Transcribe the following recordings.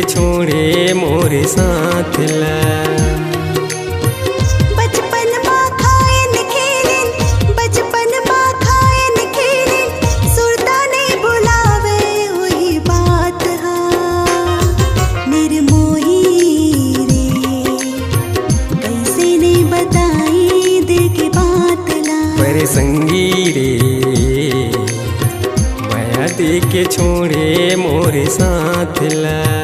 के छोड़े मोरे साथ ला। पर संगी रे माया दे के छोड़े मोरे साथ ला।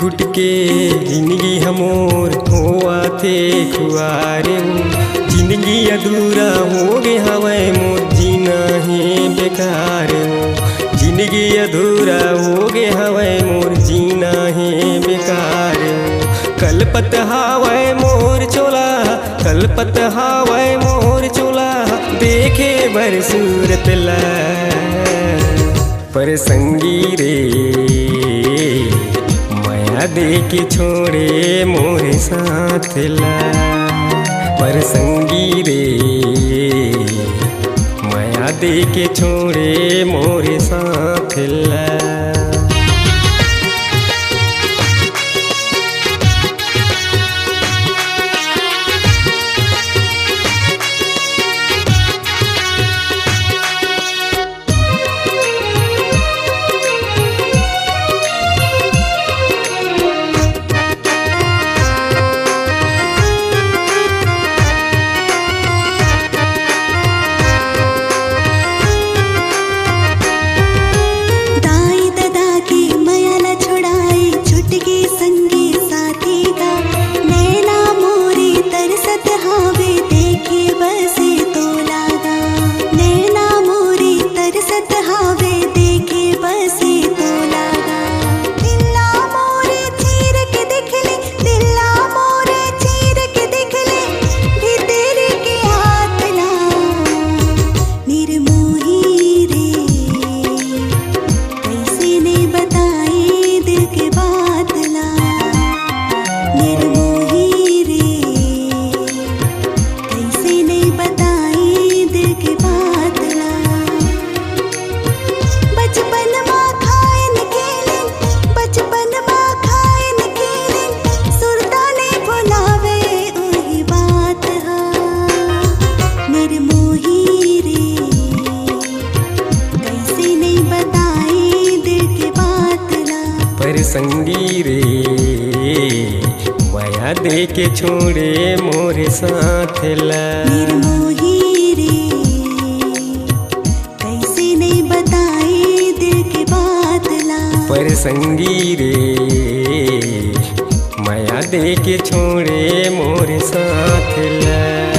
घुट के जिंदगी हमोर होआ थे खुआरे हो। जिंदगी अधूरा हो गए हवै मोर जीना ही बेकार हो। जिंदगी अधूरा हो गए हवै मोर जीना ही बेकार हो। कलपत हवै मोर चोला कलपत हवै मोर चोला देखे बर सूरत ला। पर संगी रे दे के छोड़े मोरे साथ ला। पर संगी रे माया दे के छोड़े मोरे साथ ला। संगी रे माया दे के छोड़े मोरे साथ ला। निर्मोही रे कैसे नहीं बताए दिल की बात ला। पर संगी रे माया दे के छोड़े मोरे साथ ला।